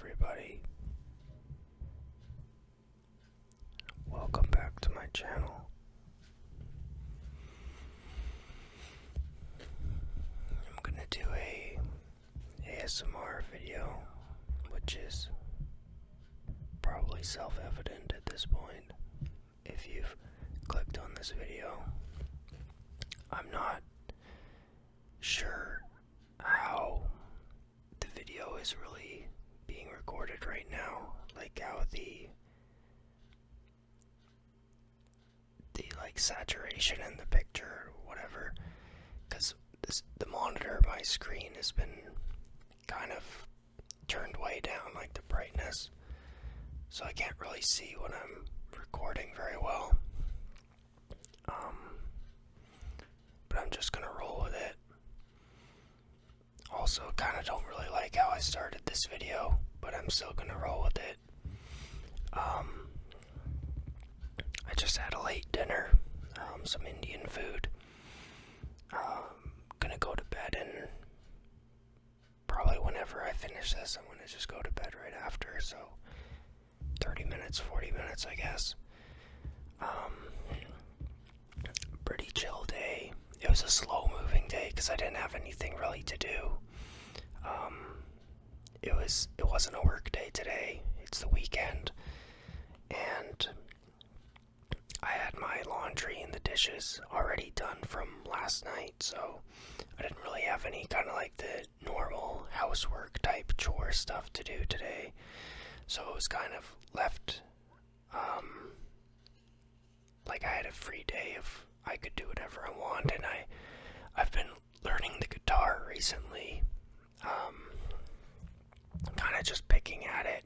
everybody? Welcome back to my channel. I'm gonna do a ASMR video, which is probably self-evident at this point if you've clicked on this video. I'm not sure how the video is really being recorded right now, like how the saturation in the picture or whatever, because the monitor, my screen has been kind of turned way down, like the brightness, so I can't really see what I'm recording very well. But I'm just gonna roll with it. Also, kind of don't really like how I started this video, but I'm still gonna roll with it. I just had a late dinner, some Indian food. Gonna go to bed, and probably whenever I finish this, I'm gonna just go to bed right after, so 30 minutes, 40 minutes, I guess. Pretty chill day. It was a slow-moving day because I didn't have anything really to do. It wasn't a work day today. It's the weekend, and I had my laundry and the dishes already done from last night, so I didn't really have any kind of like the normal housework type chore stuff to do today. So it was kind of left, like I had a free day of I could do whatever I want, and I've been learning the guitar recently, kind of just picking at it.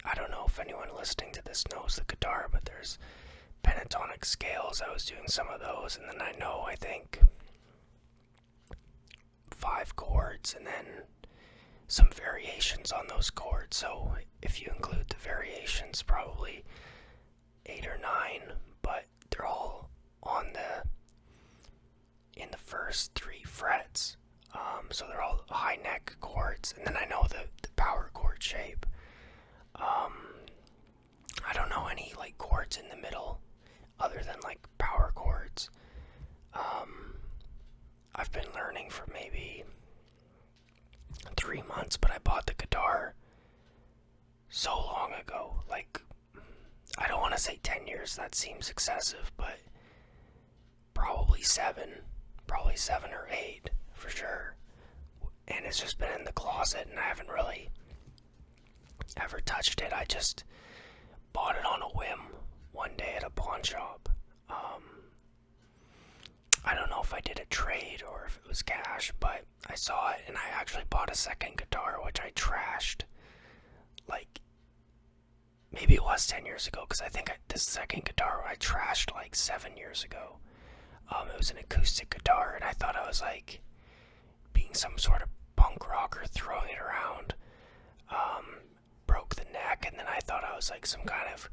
I don't know if anyone listening to this knows the guitar, but there's pentatonic scales. I was doing some of those, and then I think 5 chords, and then some variations on those chords. So if you include the variations, probably 8 or 9, but they're all in the first 3 frets. So they're all high neck chords, and then I know the power chord shape. I don't know any like chords in the middle other than like power chords. I've been learning for maybe 3 months, but I bought the guitar so long ago. Like, I don't want to say 10 years, that seems excessive, but probably 7 or 8 for sure. And it's just been in the closet, and I haven't really ever touched it. I just bought it on a whim one day at a pawn shop. I don't know if I did a trade or if it was cash, but I saw it, and I actually bought a second guitar, which I trashed. Like, maybe it was 10 years ago, because I think this second guitar I trashed like 7 years ago. It was an acoustic guitar, and I thought I was like being some sort of punk rocker throwing it around. Broke the neck, and then I thought I was like some kind of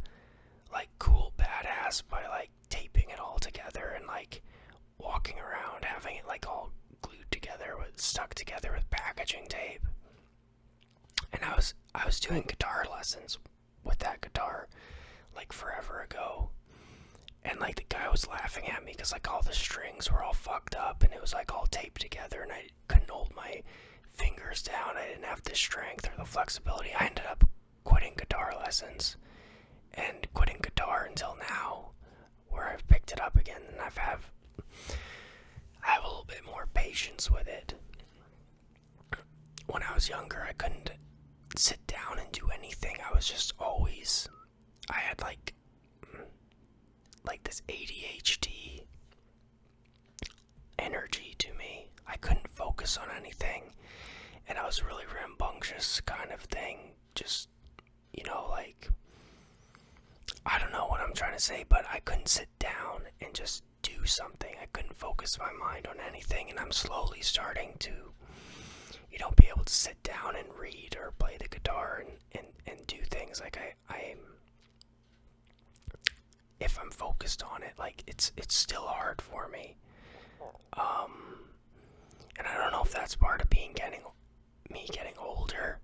like cool badass by like taping it all together and like walking around having it like all glued together stuck together with packaging tape. And I was doing guitar lessons with that guitar like forever ago, and like the guy was laughing at me because like all the strings were all fucked up and it was like all taped together, and I couldn't hold my fingers down. I didn't have the strength or the flexibility. I ended up quitting guitar lessons and quitting guitar until now, where I've picked it up again, and I have a little bit more patience with it. When I was younger, I couldn't sit down and do anything. I was just always, I had like this ADHD energy to me. I couldn't focus on anything, and I was really rambunctious kind of thing. Just, like, I don't know what I'm trying to say, but I couldn't sit down and just do something. I couldn't focus my mind on anything, and I'm slowly starting to, be able to sit down and read or play the guitar and do things. Like, if I'm focused on it, like, it's still hard for me. And I don't know if that's part of me getting older,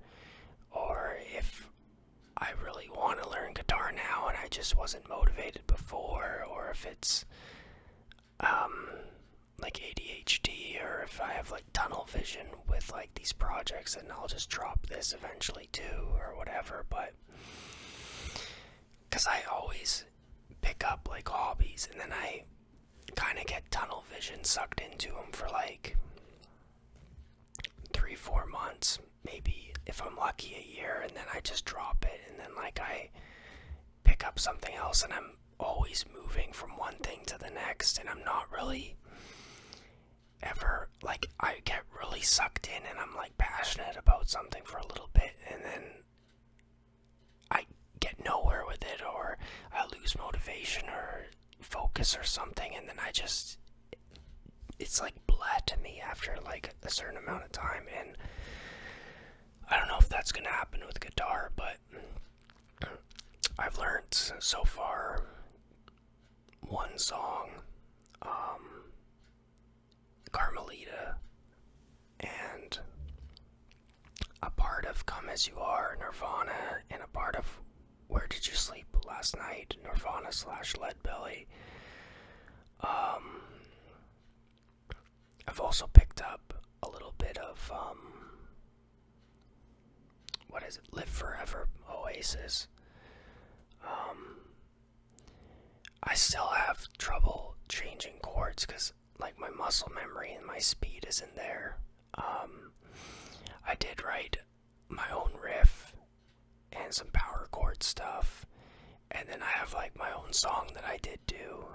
just wasn't motivated before, or if it's like ADHD, or if I have like tunnel vision with like these projects, and I'll just drop this eventually too, or whatever. But because I always pick up like hobbies, and then I kind of get tunnel vision, sucked into them for like 3-4 months, maybe if I'm lucky a year, and then I just drop it, and then like I pick up something else, and I'm always moving from one thing to the next, and I'm not really ever, like, I get really sucked in, and I'm like passionate about something for a little bit, and then I get nowhere with it, or I lose motivation or focus or something, and then it's like bled to me after like a certain amount of time. And I don't know if that's gonna happen with guitar, but I've learned so far one song, Carmelita, and a part of Come As You Are, Nirvana, and a part of Where Did You Sleep Last Night, Nirvana / Leadbelly. I've also picked up a little bit of, Live Forever, Oasis. I still have trouble changing chords because, like, my muscle memory and my speed isn't there. I did write my own riff and some power chord stuff, and then I have, like, my own song that I did do.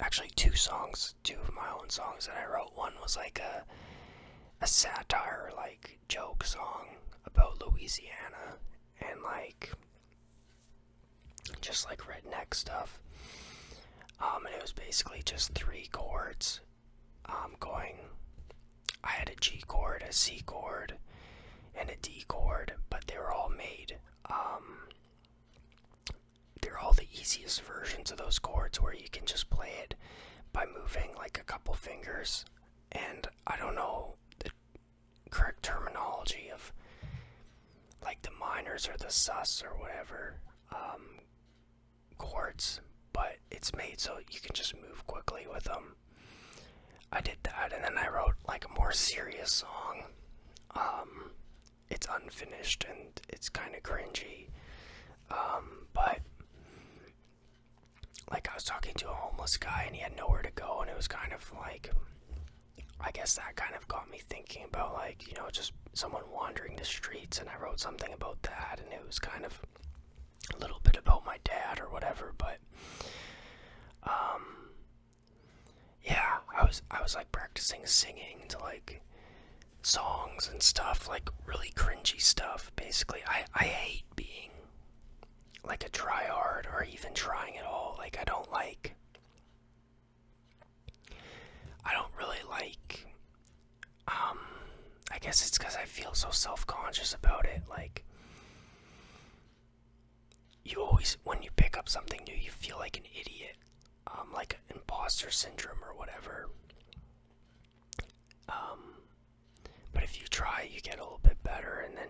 Actually, two of my own songs that I wrote. One was, like, a satire, like, joke song about Louisiana, and, like, just, like, redneck stuff. And it was basically just 3 chords, I had a G chord, a C chord, and a D chord, but they were all made, they're all the easiest versions of those chords where you can just play it by moving, like, a couple fingers, and I don't know the correct terminology of, like, the minors or the sus or whatever, chords, but it's made so you can just move quickly with them. I did that, and then I wrote, like, a more serious song. It's unfinished, and it's kind of cringy, but, like, I was talking to a homeless guy, and he had nowhere to go, and it was kind of, like, I guess that kind of got me thinking about, like, you know, just someone wandering the streets, and I wrote something about that, and it was kind of a little bit about my dad or whatever, but, yeah, I was like practicing singing to, like, songs and stuff, like really cringy stuff. Basically, I hate being like a tryhard or even trying at all. Like, I don't really like, I guess it's because I feel so self-conscious about it. Like, you always, when you pick up something new, you feel like an idiot, like imposter syndrome or whatever. But if you try, you get a little bit better, and then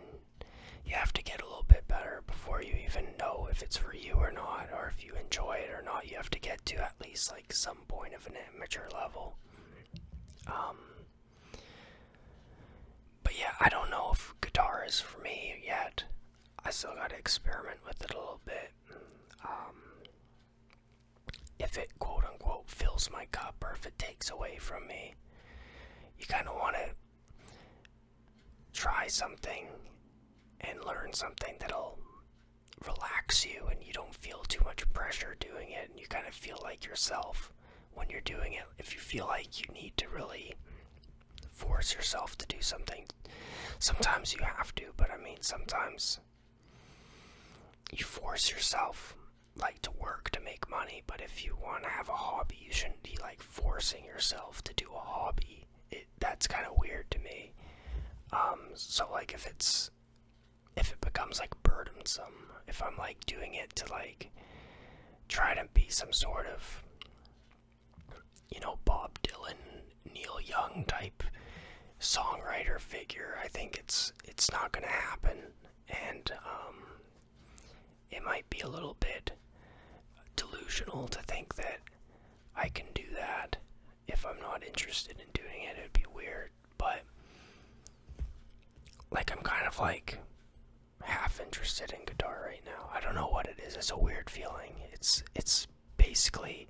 you have to get a little bit better before you even know if it's for you or not, or if you enjoy it or not. You have to get to at least, like, some point of an amateur level. But yeah, I don't know if guitar is for me yet. I still gotta experiment with it a little bit. If it, quote unquote, fills my cup, or if it takes away from me, you kind of want to try something and learn something that'll relax you, and you don't feel too much pressure doing it, and you kind of feel like yourself when you're doing it. If you feel like you need to really force yourself to do something, sometimes you have to, but I mean, sometimes you force yourself, like, to work to make money. But if you want to have a hobby, you shouldn't be, like, forcing yourself to do a hobby. That's kind of weird to me. So, like, if it becomes, like, burdensome, if I'm, like, doing it to, like, try to be some sort of, you know, Bob Dylan, Neil Young type songwriter figure, I think it's not gonna happen, and it might be a little bit delusional to think that I can do that. If I'm not interested in doing it, it'd be weird. But like, I'm kind of like half interested in guitar right now. I don't know what it is. It's a weird feeling. It's basically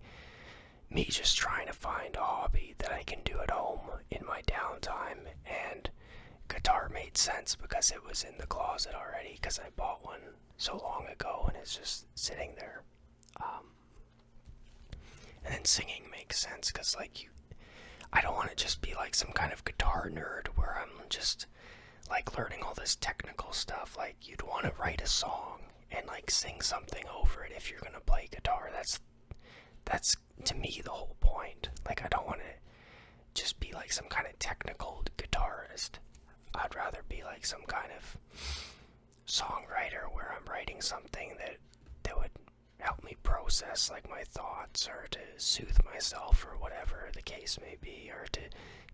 me just trying to find a hobby that I can do at home in my downtime, and guitar made sense because it was in the closet already because I bought one so long ago and it's just sitting there. And then singing makes sense because I don't want to just be like some kind of guitar nerd where I'm just like learning all this technical stuff. Like, you'd want to write a song and like sing something over it if you're gonna play guitar. That's to me the whole point. Like, I don't want to just be like some kind of technical guitarist. I'd rather be like some kind of songwriter where I'm writing something that would help me process like my thoughts, or to soothe myself, or whatever the case may be, or to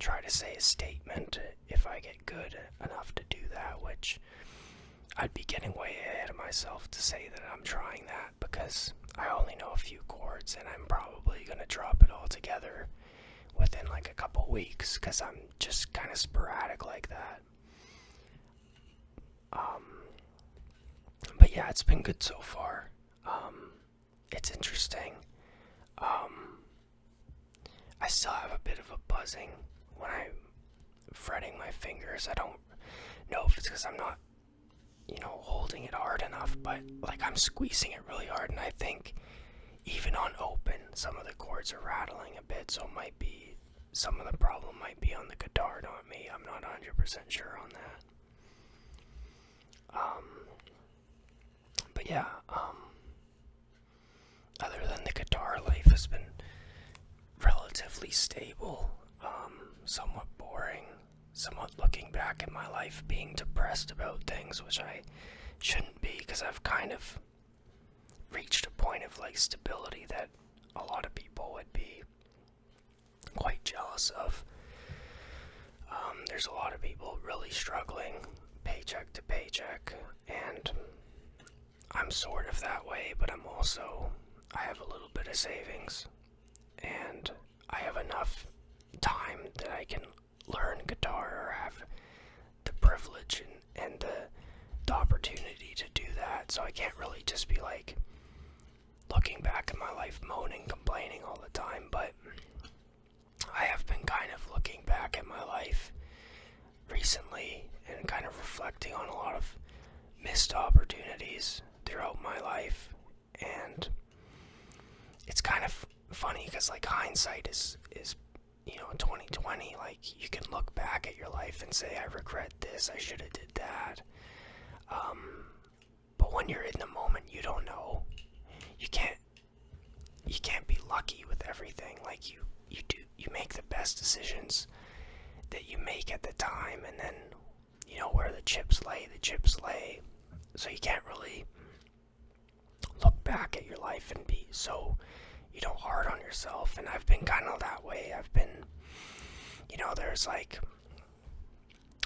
try to say a statement if I get good enough to do that, which I'd be getting way ahead of myself to say that I'm trying that, because I only know a few chords and I'm probably going to drop it all together within like a couple weeks because I'm just kind of sporadic like that. But yeah, it's been good so far. It's interesting. I still have a bit of a buzzing when I'm fretting my fingers. I don't know if it's because I'm not, holding it hard enough, but like I'm squeezing it really hard, and I think even on open, some of the chords are rattling a bit, so some of the problem might be on the guitar, not me. I'm not 100% sure on that. But yeah, other than the guitar, life has been relatively stable, somewhat boring, somewhat looking back at my life being depressed about things, which I shouldn't be, because I've kind of reached a point of like stability that a lot of people would be quite jealous of. There's a lot of people really struggling paycheck to paycheck, and I'm sort of that way, but I have a little bit of savings, and I have enough time that I can learn guitar, or have the privilege and the opportunity to do that, so I can't really just be like looking back at my life moaning, complaining all the time. But I have been kind of looking back at my life recently and kind of reflecting on a lot of missed opportunities throughout my life, and it's kind of funny because like hindsight is 2020. Like, you can look back at your life and say, I regret this, I should have did that, but when you're in the moment, you don't know. You can't be lucky with everything. Like, you make the best decisions that you make at the time, and then where the chips lay. So you can't really look back at your life and be so hard on yourself. And I've been kind of that way. I've been, there's like,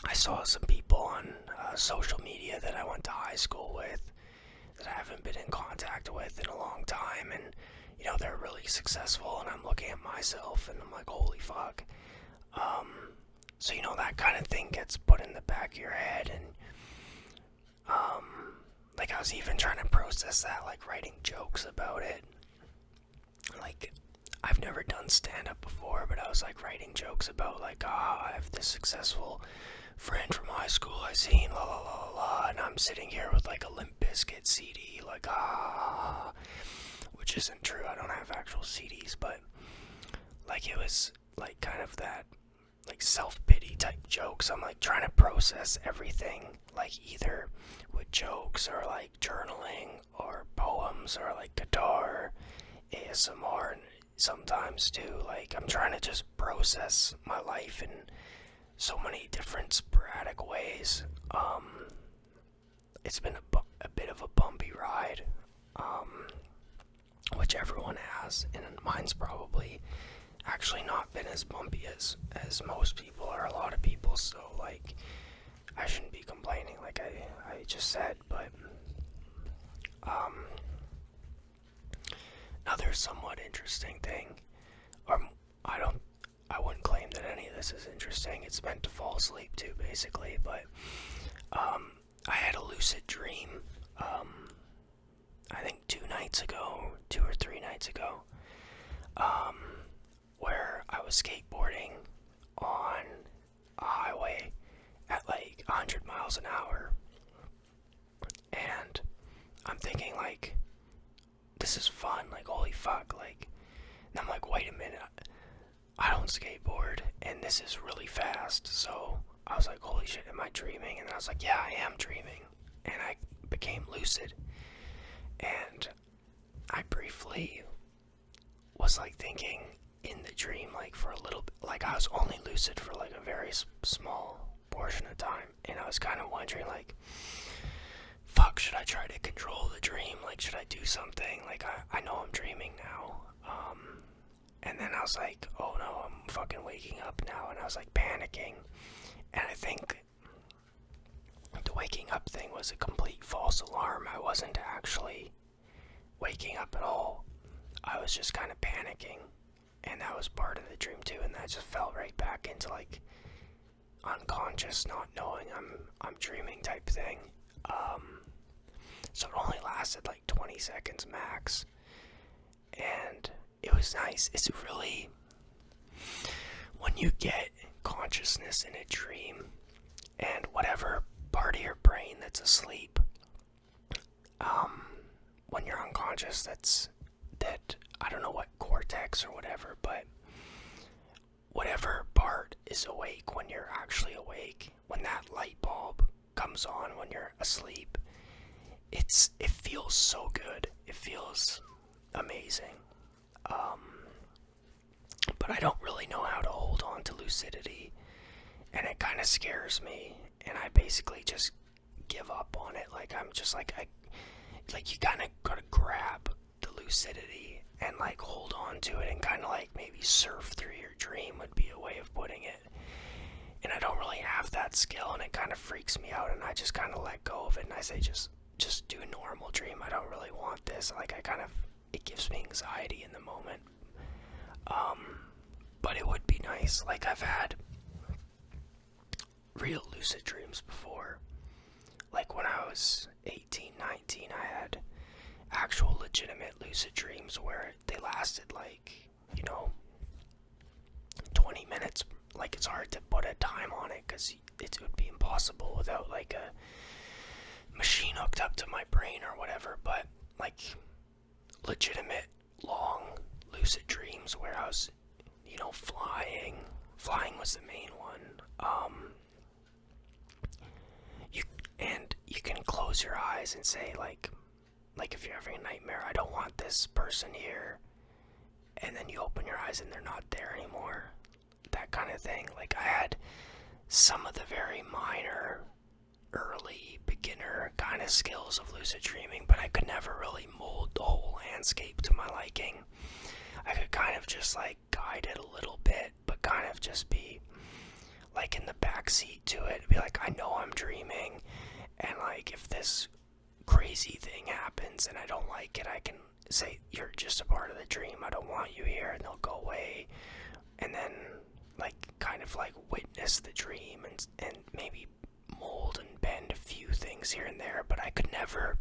I saw some people on social media that I went to high school with that I haven't been in contact with in a long time, and they're really successful, and I'm looking at myself and I'm like, holy fuck. So that kind of thing gets put in the back of your head, and like, I was even trying to process that, like writing jokes about it. Like, I've never done stand-up before, but I was like writing jokes about like, I have this successful friend from high school I seen, la la la la la, and I'm sitting here with like a Limp Bizkit CD, like, which isn't true. I don't have actual CDs, but like, it was like kind of that like self-pity type jokes. I'm like trying to process everything, like either with jokes or like journaling or poems or like guitar, ASMR, and sometimes too, like I'm trying to just process my life in so many different sporadic ways. It's been a bit of a bumpy ride, which everyone has, and mine's probably actually not been as bumpy as most people or a lot of people, so like I shouldn't be complaining like I just said. But another somewhat interesting thing, or I don't, I wouldn't claim that any of this is interesting. It's meant to fall asleep too, basically. But I had a lucid dream. I think 2 or 3 nights ago, where I was skateboarding on a highway at like 100 miles an hour, and I'm thinking like, this is fun, like holy fuck, like, and I'm like, wait a minute, I don't skateboard, and this is really fast, so I was like, holy shit, am I dreaming? And I was like, yeah, I am dreaming, and I became lucid, and I briefly was like thinking in the dream, like for a little bit, like I was only lucid for like a very small portion of time, and I was kind of wondering like, fuck, should I try to control the dream? Like, should I do something? Like, I know I'm dreaming now. And then I was like, oh no, I'm fucking waking up now, and I was like panicking, and I think the waking up thing was a complete false alarm. I wasn't actually waking up at all. I was just kind of panicking, and that was part of the dream too, and that just fell right back into like unconscious, not knowing I'm dreaming type thing. So it only lasted like 20 seconds max, and it was nice. It's really, when you get consciousness in a dream, and whatever part of your brain that's asleep, when you're unconscious, that I don't know what cortex or whatever, but whatever part is awake when you're actually awake, when that light bulb comes on when you're asleep, it feels so good. It feels amazing. But I don't really know how to hold on to lucidity, and it kind of scares me, and I basically just give up on it. Like, I'm just like, you kind of gotta grab the lucidity and like hold on to it and kind of like maybe surf through your dream would be a way of putting it. And I don't really have that skill, and it kind of freaks me out, and I just kind of let go of it, and I say just do a normal dream. I don't really want this. Like, it gives me anxiety in the moment. But it would be nice. Like, I've had real lucid dreams before. Like, when I was 18, 19, I had actual legitimate lucid dreams where they lasted like, 20 minutes. Like, it's hard to put a time on it because it would be impossible without like a machine hooked up to my brain or whatever, but like legitimate long lucid dreams where I was, flying was the main one. You can close your eyes and say like if you're having a nightmare, I don't want this person here, and then you open your eyes and they're not there anymore. That kind of thing. Like, I had some of the very minor, early, beginner kind of skills of lucid dreaming, but I could never really mold the whole landscape to my liking. I could kind of just like guide it a little bit, but kind of just be like in the backseat to it. Be like, I know I'm dreaming, and like if this crazy thing happens and I don't like it, I can say, you're just a part of the dream, I don't want you here, and they'll go away. And then like kind of like witness the dream and maybe mold and bend a few things here and there, but I could never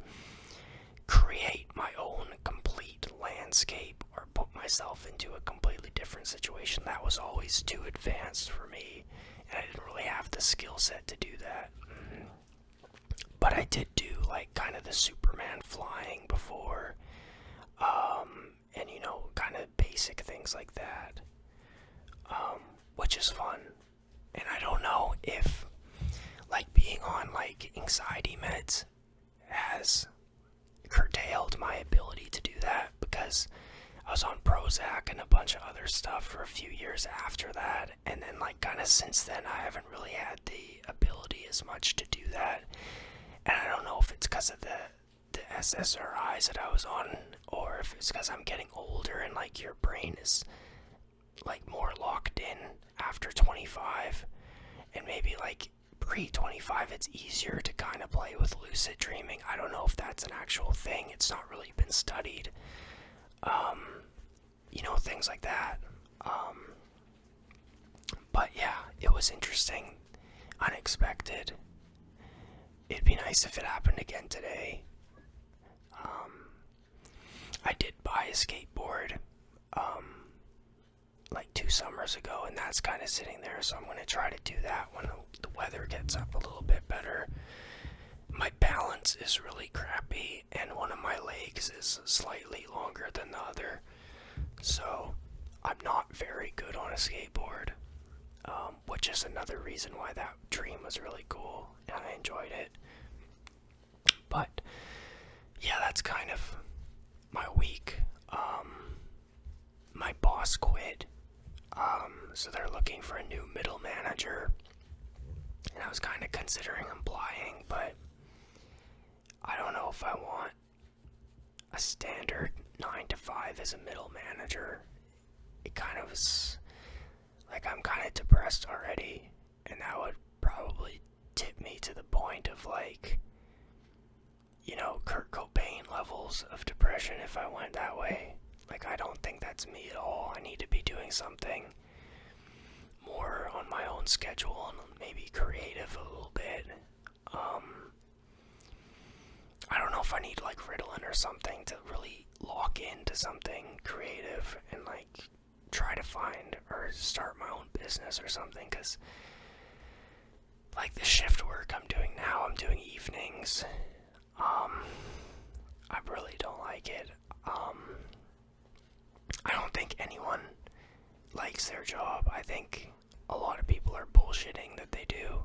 create my own complete landscape or put myself into a completely different situation. That was always too advanced for me, and I didn't really have the skill set to do that. But I did do like kind of the Superman flying before, and kind of basic things like that, which is fun. And I don't know if like being on like anxiety meds has curtailed my ability to do that, because I was on Prozac and a bunch of other stuff for a few years after that, and then like kind of since then I haven't really had the ability as much to do that. And I don't know if it's because of the SSRIs that I was on, or if it's because I'm getting older and like your brain is like more locked in after 25, and maybe like pre-25 it's easier to kind of play with lucid dreaming. I don't know if that's an actual thing. It's not really been studied. um, things like that. But yeah, it was interesting, unexpected. It'd be nice if it happened again today. I did buy a skateboard like 2 summers ago, and that's kind of sitting there, so I'm going to try to do that when the weather gets up a little bit better. My balance is really crappy, and one of my legs is slightly longer than the other, so I'm not very good on a skateboard, which is another reason why that dream was really cool, and I enjoyed it. But yeah, that's kind of my week. My boss quit, so they're looking for a new middle manager, and I was kind of considering applying, but I don't know if I want a standard 9 to 5 as a middle manager. It kind of is like I'm kind of depressed already, and that would probably tip me to the point of like, Kurt Cobain levels of depression if I went that way. Like, I don't think that's me at all. I need to be doing something more on my own schedule and maybe creative a little bit. I don't know if I need like Ritalin or something to really lock into something creative and like try to find or start my own business or something, because like the shift work I'm doing now, I'm doing evenings. I really don't like it. I don't think anyone likes their job. I think a lot of people are bullshitting that they do.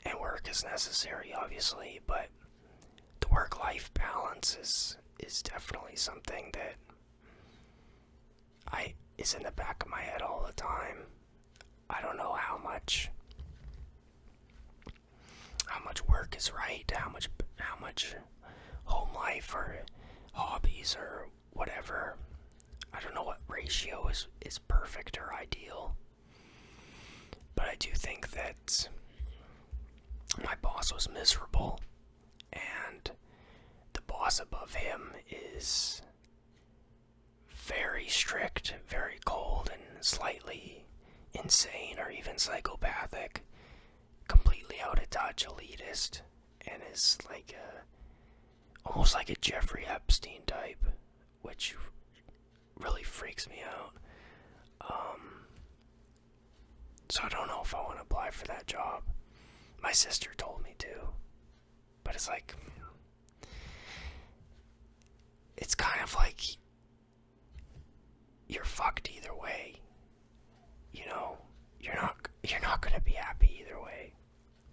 And work is necessary, obviously, but the work-life balance is definitely something that is in the back of my head all the time. I don't know how much work is right, how much home life or hobbies or whatever. I don't know what ratio is perfect or ideal. But I do think that my boss was miserable, and the boss above him is very strict, very cold, and slightly insane or even psychopathic, completely out of touch, elitist, and is like almost like a Jeffrey Epstein type, which really freaks me out. So I don't know if I want to apply for that job. My sister told me to, but it's like, it's kind of like you're fucked either way. You're not gonna be happy either way.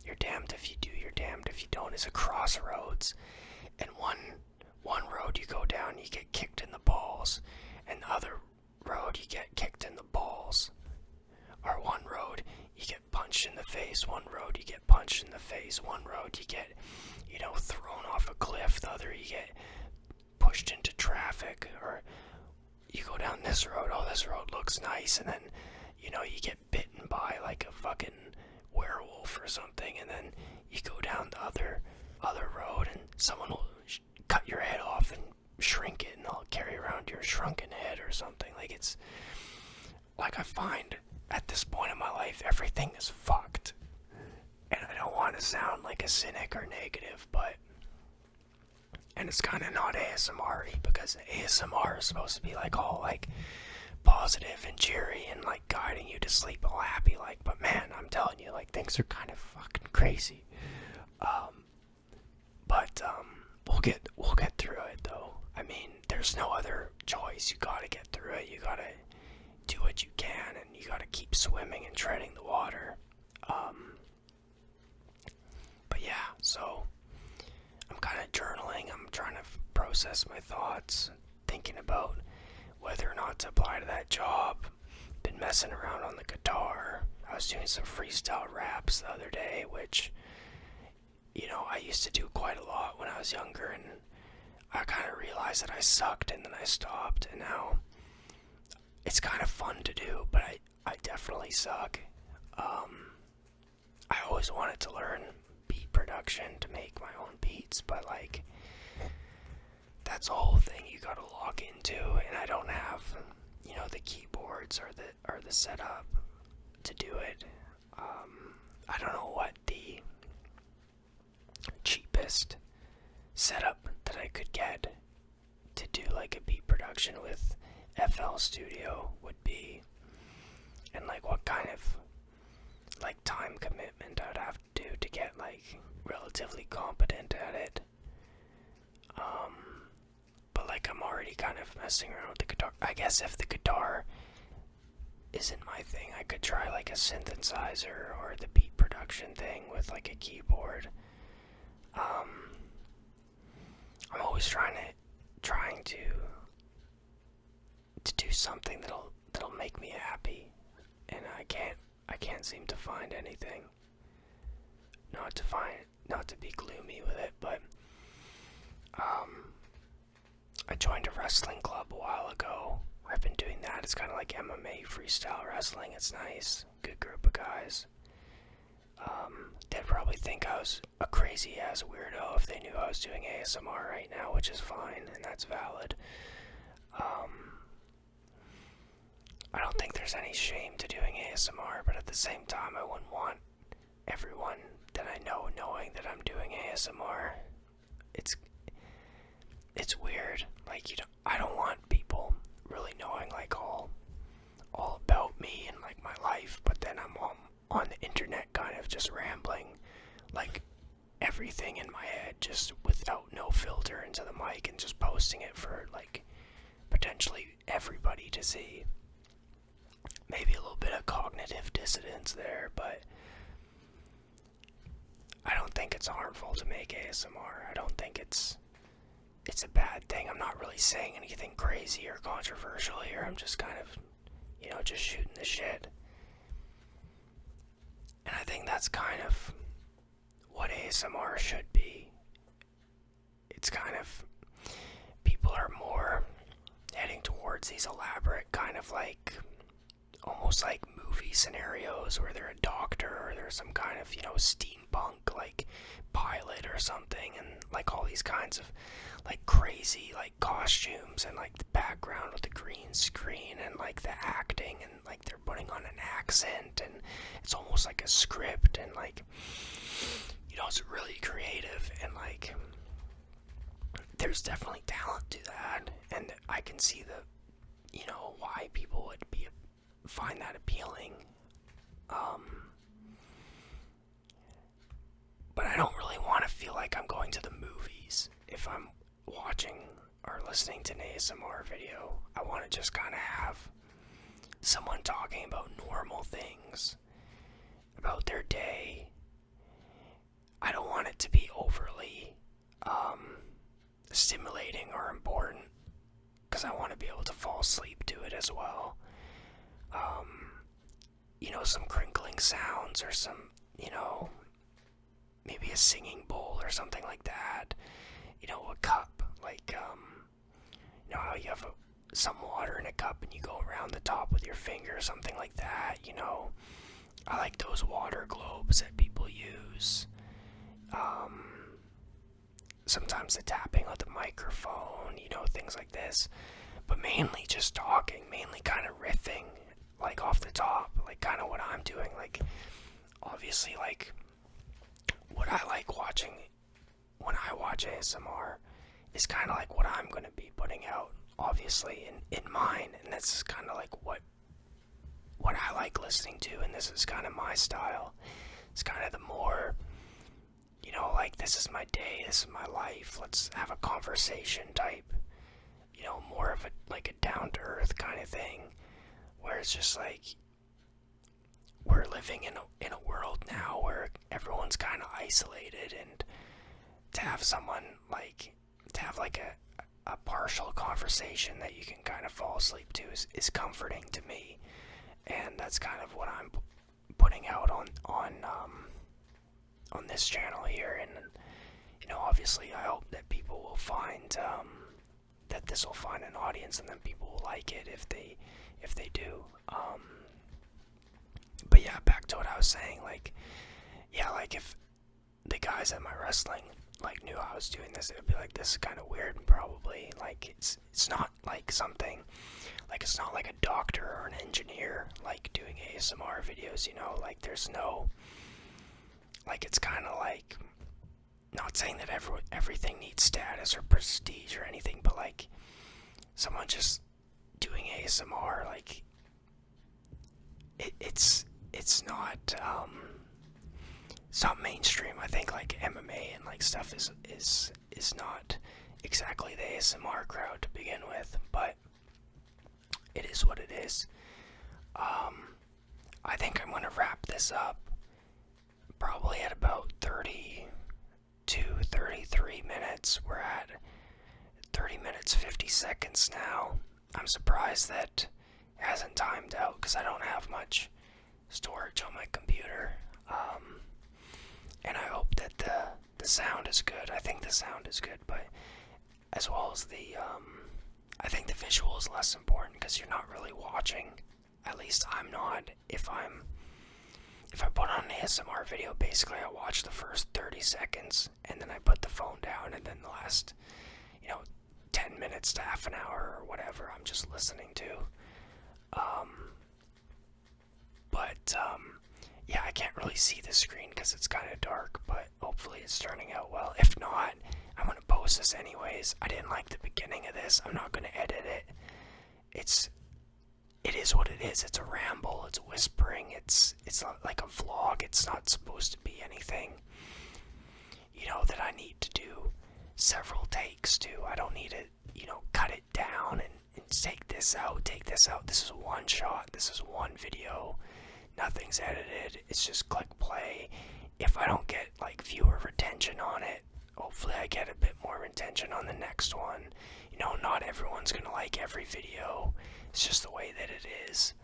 You're damned if you do, you're damned if you don't. It's a crossroads, and one road you go down, you get kicked in the balls, and the other road you get kicked in the balls. Or one road you get punched in the face, one road you get punched in the face, one road you get, thrown off a cliff, the other you get pushed into traffic, or you go down this road, oh, this road looks nice, and then, you get bitten by like a fucking werewolf or something, and then you go down the other road, and someone will cut your head off and shrink it, and they'll carry around your shrunken head or something. Like, it's like, I find at this point in my life everything is fucked, and I don't want to sound like a cynic or negative, and it's kind of not ASMR-y, because ASMR is supposed to be like all like positive and cheery and like guiding you to sleep all happy, like, but man, I'm telling you, like, things are kind of fucking crazy. But we'll get through it though. I mean, there's no other choice. You gotta get through it. You gotta do what you can, and you gotta keep swimming and treading the water. But yeah, so I'm kind of journaling. I'm trying to process my thoughts, thinking about whether or not to apply to that job. Been messing around on the guitar. I was doing some freestyle raps the other day, which, I used to do quite a lot when I was younger, and I kind of realized that I sucked, and then I stopped, and now it's kind of fun to do, but I definitely suck. I always wanted to learn beat production to make my own beats, but like, that's a whole thing you gotta log into, and I don't have, the keyboards or the setup to do it. I don't know what the cheapest setup that I could get to do like a beat production with FL Studio would be, and like what kind of like time commitment I would have to do to get like relatively competent at it. But like I'm already kind of messing around with the guitar. I guess if the guitar isn't my thing, I could try like a synthesizer or the beat production thing with like a keyboard. I'm always trying to do something that'll make me happy, and I can't seem to find anything. Not to be gloomy with it, but I joined a wrestling club a while ago. I've been doing that. It's kind of like MMA freestyle wrestling. It's nice. Good group of guys. They'd probably think I was a crazy ass weirdo if they knew I was doing ASMR right now, which is fine, and that's valid. I don't think there's any shame to doing ASMR, but at the same time, I wouldn't want everyone that I know knowing that I'm doing ASMR. It's weird. Like, I don't want people really knowing like all about me and like my life, but then I'm on the internet kind of just rambling like everything in my head just without no filter into the mic and just posting it for like potentially everybody to see. Maybe a little bit of cognitive dissonance there, but I don't think it's harmful to make ASMR. I don't think it's a bad thing. I'm not really saying anything crazy or controversial here. I'm just kind of, just shooting the shit. And I think that's kind of what ASMR should be. It's kind of, people are more heading towards these elaborate kind of like, almost like movie scenarios where they're a doctor or they're some kind of, steampunk like pilot or something, and like all these kinds of like crazy like costumes and like the background with the green screen and like the acting, and like they're putting on an accent, and it's almost like a script, and like, it's really creative, and like there's definitely talent to that, and I can see why people would find that appealing. But I don't really want to feel like I'm going to the movies if I'm watching or listening to an ASMR video. I want to just kind of have someone talking about normal things, about their day. I don't want it to be overly stimulating or important, because I want to be able to fall asleep to it as well. Some crinkling sounds or some, maybe a singing bowl or something like that. A cup, like, how you have some water in a cup and you go around the top with your finger or something like that, I like those water globes that people use. Sometimes the tapping with the microphone, things like this. But mainly just talking, mainly kind of riffing, like off the top, like kind of what I'm doing. Like, obviously, like, what I like watching when I watch ASMR is kind of like what I'm going to be putting out, obviously, in mine. And this is kind of like what I like listening to, and this is kind of my style. It's kind of the more, like, this is my day, this is my life, let's have a conversation type, more of a down-to-earth kind of thing, where it's just like, we're living in a world now where everyone's kind of isolated, and to have someone to have a partial conversation that you can kind of fall asleep to is comforting to me, and that's kind of what I'm putting out on this channel here. And obviously I hope that people will find that this will find an audience, and then people will like it if they do. But yeah, back to what I was saying, like if the guys at my wrestling like knew I was doing this, it would be like, this is kind of weird. Probably like it's not like something, like it's not like a doctor or an engineer like doing ASMR videos, you know, like there's no, like it's kind of like, not saying that everything needs status or prestige or anything, but like someone just doing ASMR, like it's not it's not mainstream. I think like MMA and like stuff is not exactly the ASMR crowd to begin with, but it is what it is. I think I'm gonna wrap this up probably at about 30 to 33 minutes. We're at 30 minutes 50 seconds now. I'm surprised that it hasn't timed out because I don't have much storage on my computer. And I hope that the sound is good. I think the sound is good, but as well as I think the visual is less important because you're not really watching. At least I'm not. If I put on an ASMR video, basically I watch the first 30 seconds and then I put the phone down, and then the last, 10 minutes to half an hour or whatever I'm just listening to. Yeah, I can't really see the screen because it's kind of dark, but hopefully it's turning out well. If not, I'm going to post this anyways. I didn't like the beginning of this. I'm not going to edit it. It is what it is. It's a ramble. It's whispering. It's not like a vlog. It's not supposed to be anything, that I need to do several takes to. I don't need to, cut it down and take this out, This is one shot. This is one video. Nothing's edited. It's just click play. If I don't get like viewer retention on it, hopefully I get a bit more retention on the next one. Not everyone's gonna like every video. It's just the way that it is.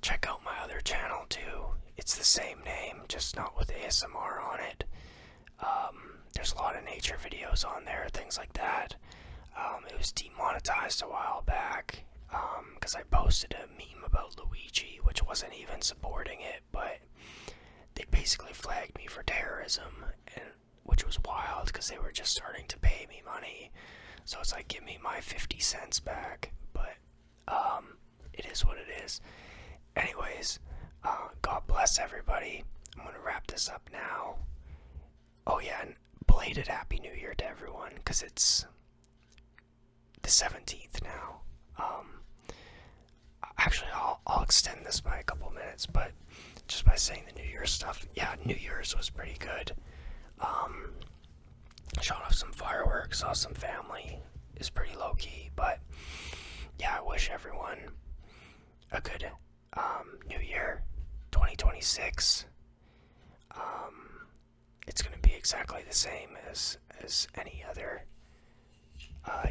Check out my other channel too. It's the same name, just not with ASMR on it. There's a lot of nature videos on there, things like that. It was demonetized a while back because I posted a meme about Luigi, which wasn't even supporting it, but they basically flagged me for terrorism, which was wild because they were just starting to pay me money. So it's like, give me my 50 cents back. But it is what it is. Anyways, God bless everybody. I'm going to wrap this up now. Oh yeah, and belated Happy New Year to everyone, because it's the 17th now. Actually, I'll extend this by a couple minutes, but just by saying the New Year's stuff, yeah, New Year's was pretty good. Shot off some fireworks, saw some family. It's pretty low-key, but yeah, I wish everyone a good New Year 2026. It's going to be exactly the same as any other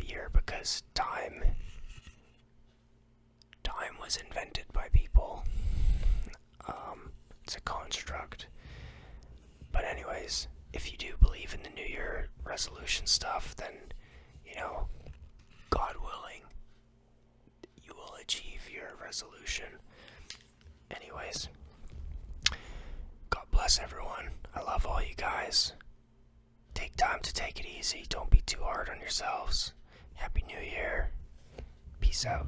year, because time was invented by people. It's a construct. But anyways, if you do believe in the New Year resolution stuff, then, God willing, you will achieve your resolution. Anyways, God bless everyone. I love all you guys. Take time to take it easy. Don't be too hard on yourselves. Happy New Year. Peace out.